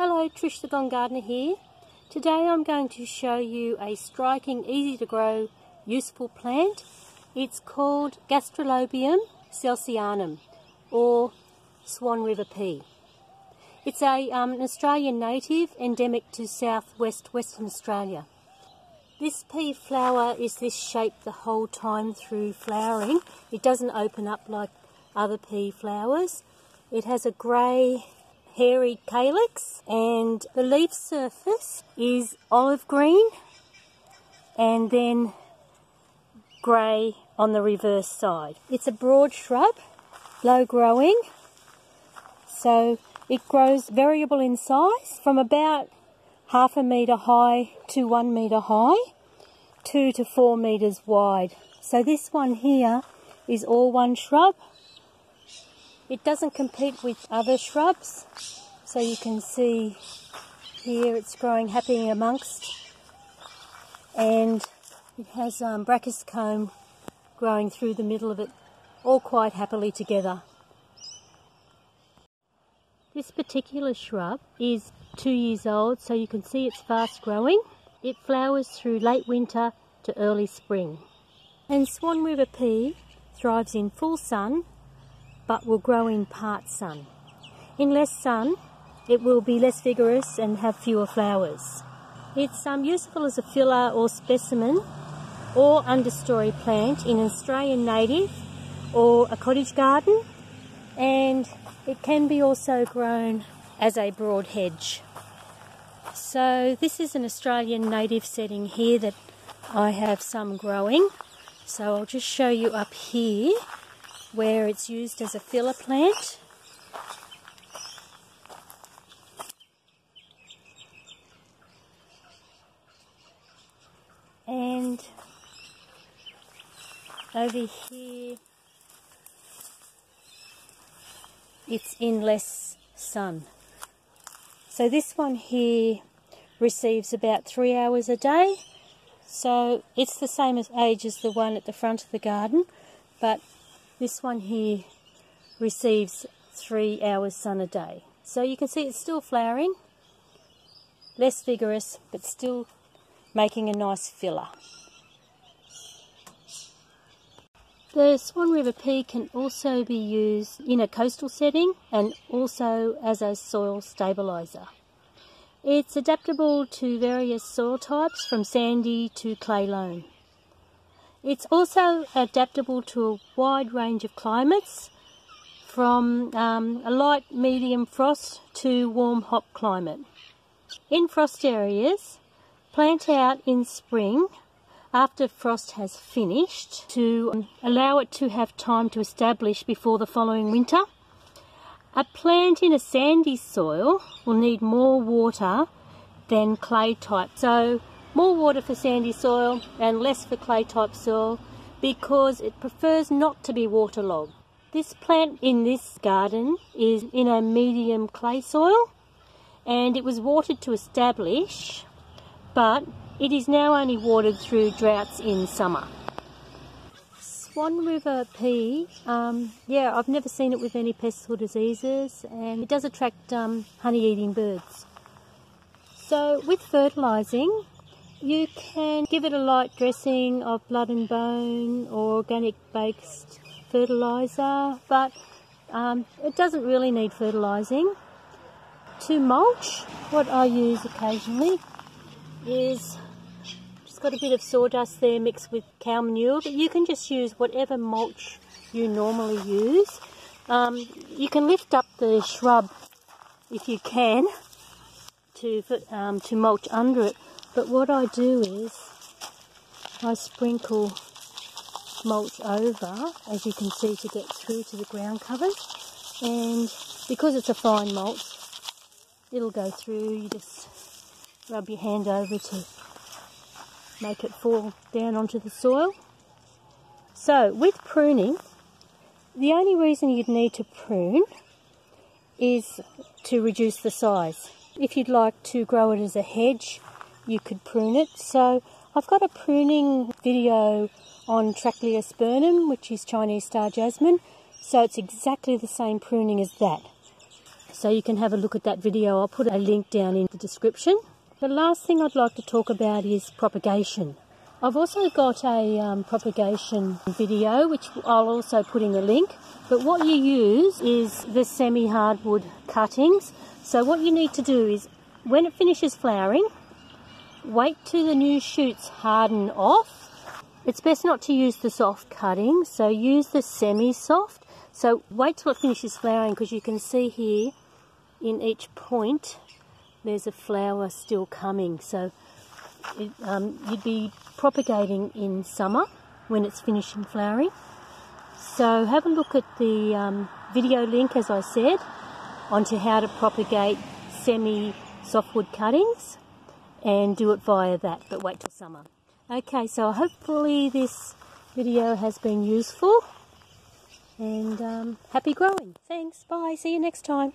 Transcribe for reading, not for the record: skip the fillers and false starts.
Hello, Trish the Gong Gardener here. Today I'm going to show you a striking, easy to grow, useful plant. It's called Gastrolobium Celsianum or Swan River Pea. It's an Australian native, endemic to southwest Western Australia. This pea flower is this shape the whole time through flowering. It doesn't open up like other pea flowers. It has a grey hairy calyx and the leaf surface is olive green and then grey on the reverse side. It's a broad shrub, low growing, so it grows variable in size from about 1/2 metre high to 1 metre high, 2 to 4 metres wide. So this one here is all one shrub. It doesn't compete with other shrubs, so you can see here it's growing happily amongst, and it has brachyscome growing through the middle of it, all quite happily together. This particular shrub is 2 years old, so you can see it's fast growing. It flowers through late winter to early spring. And Swan River Pea thrives in full sun, but will grow in part sun. In less sun, it will be less vigorous and have fewer flowers. It's useful as a filler or specimen or understorey plant in an Australian native or a cottage garden, and it can be also grown as a broad hedge. So this is an Australian native setting here that I have some growing. So I'll just show you up here where it's used as a filler plant. And over here it's in less sun. So this one here receives about 3 hours a day. So it's the same age as the one at the front of the garden, but this one here receives 3 hours sun a day. So you can see it's still flowering, less vigorous, but still making a nice filler. The Swan River Pea can also be used in a coastal setting and also as a soil stabiliser. It's adaptable to various soil types from sandy to clay loam. It's also adaptable to a wide range of climates, from a light medium frost to warm hot climate. In frost areas, plant out in spring after frost has finished to allow it to have time to establish before the following winter. A plant in a sandy soil will need more water than clay type. So more water for sandy soil and less for clay type soil because it prefers not to be waterlogged. This plant in this garden is in a medium clay soil and it was watered to establish, but it is now only watered through droughts in summer. Swan River Pea, yeah, I've never seen it with any pests or diseases, and it does attract honey-eating birds. So with fertilising, you can give it a light dressing of blood and bone or organic-based fertiliser, but it doesn't really need fertilising. To mulch, what I use occasionally is got a bit of sawdust there mixed with cow manure, but you can just use whatever mulch you normally use. You can lift up the shrub if you can to mulch under it, but what I do is I sprinkle mulch over, as you can see, to get through to the ground covers, and because it's a fine mulch it'll go through. You just rub your hand over to make it fall down onto the soil. So with pruning, the only reason you'd need to prune is to reduce the size. If you'd like to grow it as a hedge, you could prune it. So I've got a pruning video on Trachyspernum, which is Chinese star jasmine, so it's exactly the same pruning as that. So you can have a look at that video. I'll put a link down in the description. The last thing I'd like to talk about is propagation. I've also got a propagation video, which I'll also put in the link. But what you use is the semi-hardwood cuttings. So what you need to do is, when it finishes flowering, wait till the new shoots harden off. It's best not to use the soft cuttings, so use the semi-soft. So wait till it finishes flowering, because you can see here in each point there's a flower still coming. So you'd be propagating in summer when it's finishing flowering. So have a look at the video link, as I said, onto how to propagate semi-softwood cuttings, and do it via that, but wait till summer. Okay, so hopefully this video has been useful, and happy growing. Thanks, bye, see you next time.